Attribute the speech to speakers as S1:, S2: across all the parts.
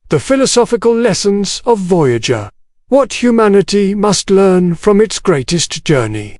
S1: The philosophical lessons of Voyager. What humanity must learn from its greatest journey.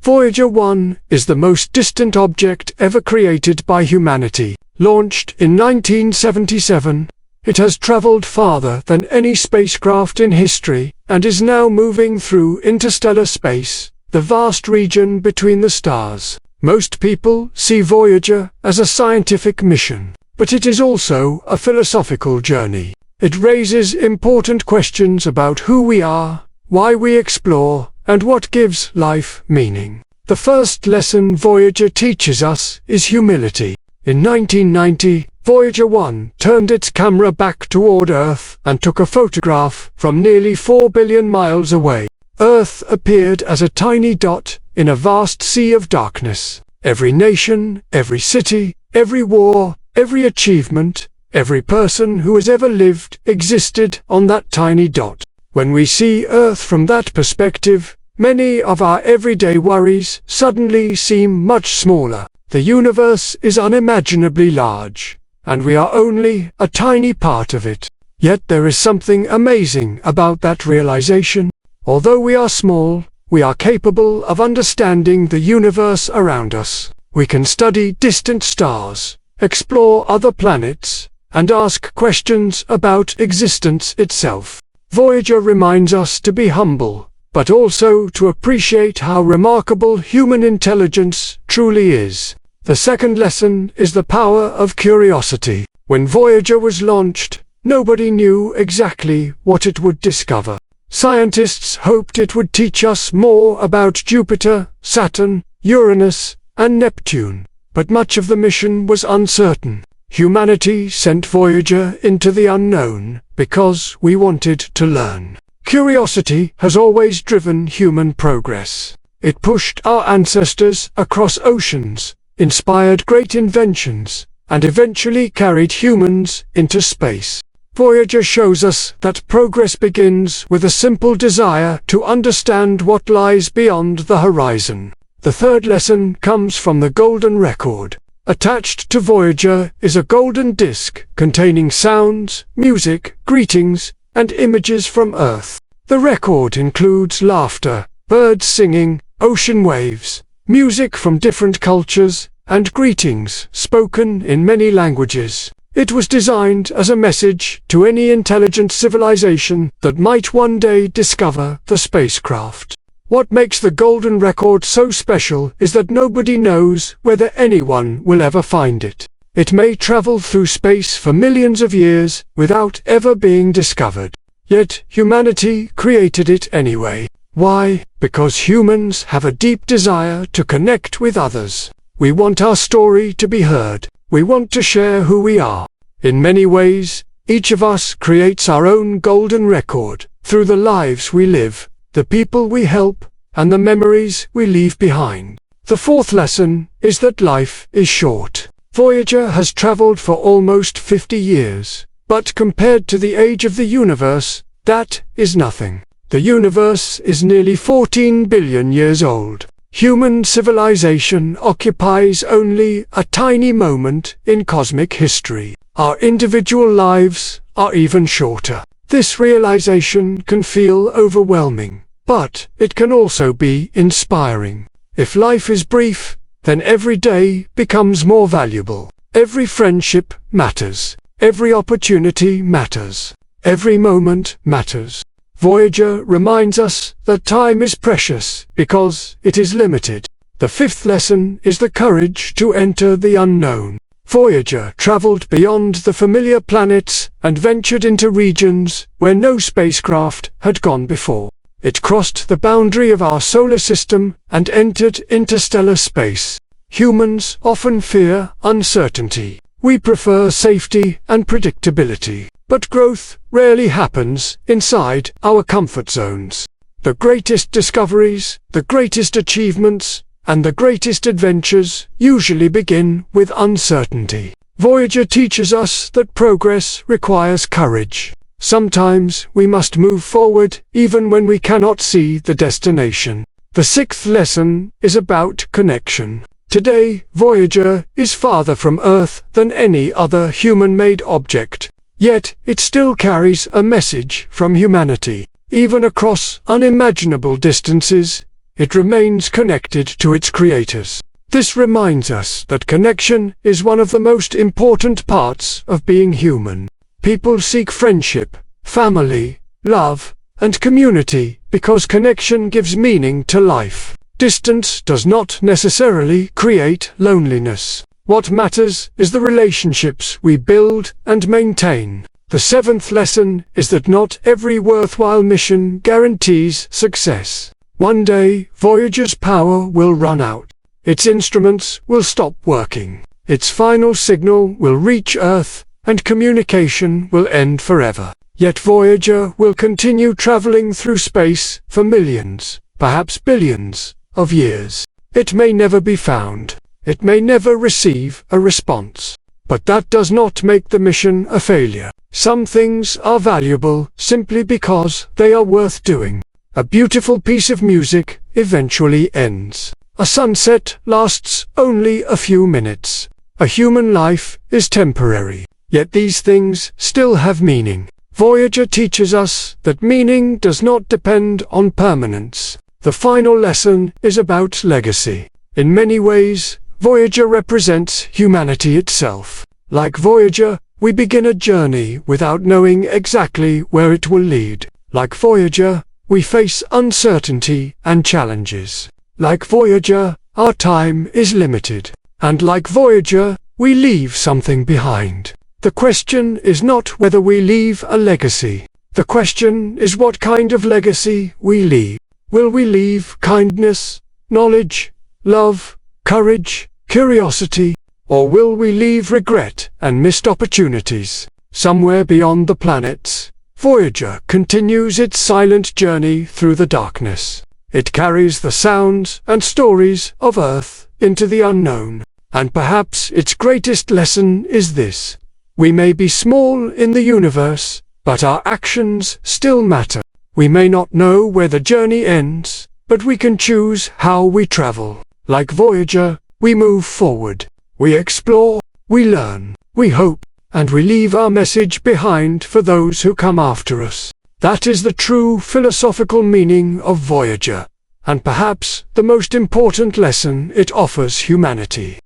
S1: Voyager 1 is the most distant object ever created by humanity. Launched in 1977, it has traveled farther than any spacecraft in history and is now moving through interstellar space, the vast region between the stars. Most people see Voyager as a scientific mission, but it is also a philosophical journey. It raises important questions about who we are, why we explore, and what gives life meaning. The first lesson Voyager teaches us is humility. In 1990, Voyager 1 turned its camera back toward Earth and took a photograph from nearly 4 billion miles away. Earth appeared as a tiny dot in a vast sea of darkness. Every nation, every city, every war, every achievement, every person who has ever lived existed on that tiny dot. When we see Earth from that perspective, many of our everyday worries suddenly seem much smaller. The universe is unimaginably large, and we are only a tiny part of it. Yet there is something amazing about that realization. Although we are small, we are capable of understanding the universe around us. We can study distant stars, explore other planets, and ask questions about existence itself. Voyager reminds us to be humble, but also to appreciate how remarkable human intelligence truly is. The second lesson is the power of curiosity. When Voyager was launched, nobody knew exactly what it would discover. Scientists hoped it would teach us more about Jupiter, Saturn, Uranus, and Neptune, but much of the mission was uncertain. Humanity sent Voyager into the unknown because we wanted to learn. Curiosity has always driven human progress. It pushed our ancestors across oceans, inspired great inventions, and eventually carried humans into space. Voyager shows us that progress begins with a simple desire to understand what lies beyond the horizon. The third lesson comes from the Golden Record. Attached to Voyager is a golden disc containing sounds, music, greetings, and images from Earth. The record includes laughter, birds singing, ocean waves, music from different cultures, and greetings spoken in many languages. It was designed as a message to any intelligent civilization that might one day discover the spacecraft. What makes the Golden Record so special is that nobody knows whether anyone will ever find it. It may travel through space for millions of years without ever being discovered. Yet humanity created it anyway. Why? Because humans have a deep desire to connect with others. We want our story to be heard. We want to share who we are. In many ways, each of us creates our own golden record through the lives we live, the people we help, and the memories we leave behind. The fourth lesson is that life is short. Voyager has traveled for almost 50 years, but compared to the age of the universe, that is nothing. The universe is nearly 14 billion years old. Human civilization occupies only a tiny moment in cosmic history. Our individual lives are even shorter. This realization can feel overwhelming, but it can also be inspiring. If life is brief, then every day becomes more valuable. Every friendship matters. Every opportunity matters. Every moment matters. Voyager reminds us that time is precious because it is limited. The fifth lesson is the courage to enter the unknown. Voyager traveled beyond the familiar planets and ventured into regions where no spacecraft had gone before. It crossed the boundary of our solar system and entered interstellar space. Humans often fear uncertainty. We prefer safety and predictability. But growth rarely happens inside our comfort zones. The greatest discoveries, the greatest achievements, and the greatest adventures usually begin with uncertainty. Voyager teaches us that progress requires courage. Sometimes we must move forward even when we cannot see the destination. The sixth lesson is about connection. Today, Voyager is farther from Earth than any other human-made object. Yet it still carries a message from humanity. Even across unimaginable distances, it remains connected to its creators. This reminds us that connection is one of the most important parts of being human. People seek friendship, family, love, and community because connection gives meaning to life. Distance does not necessarily create loneliness. What matters is the relationships we build and maintain. The seventh lesson is that not every worthwhile mission guarantees success. One day, Voyager's power will run out. Its instruments will stop working. Its final signal will reach Earth, and communication will end forever. Yet Voyager will continue traveling through space for millions, perhaps billions, of years. It may never be found. It may never receive a response. But that does not make the mission a failure. Some things are valuable simply because they are worth doing. A beautiful piece of music eventually ends. A sunset lasts only a few minutes. A human life is temporary. Yet these things still have meaning. Voyager teaches us that meaning does not depend on permanence. The final lesson is about legacy. In many ways, Voyager represents humanity itself. Like Voyager, we begin a journey without knowing exactly where it will lead. Like Voyager, we face uncertainty and challenges. Like Voyager, our time is limited. And like Voyager, we leave something behind. The question is not whether we leave a legacy. The question is what kind of legacy we leave. Will we leave kindness, knowledge, love, courage, curiosity, or will we leave regret and missed opportunities? Somewhere beyond the planets, Voyager continues its silent journey through the darkness. It carries the sounds and stories of Earth into the unknown. And perhaps its greatest lesson is this: we may be small in the universe, but our actions still matter. We may not know where the journey ends, but we can choose how we travel. Like Voyager, we move forward. We explore, we learn, we hope, and we leave our message behind for those who come after us. That is the true philosophical meaning of Voyager, and perhaps the most important lesson it offers humanity.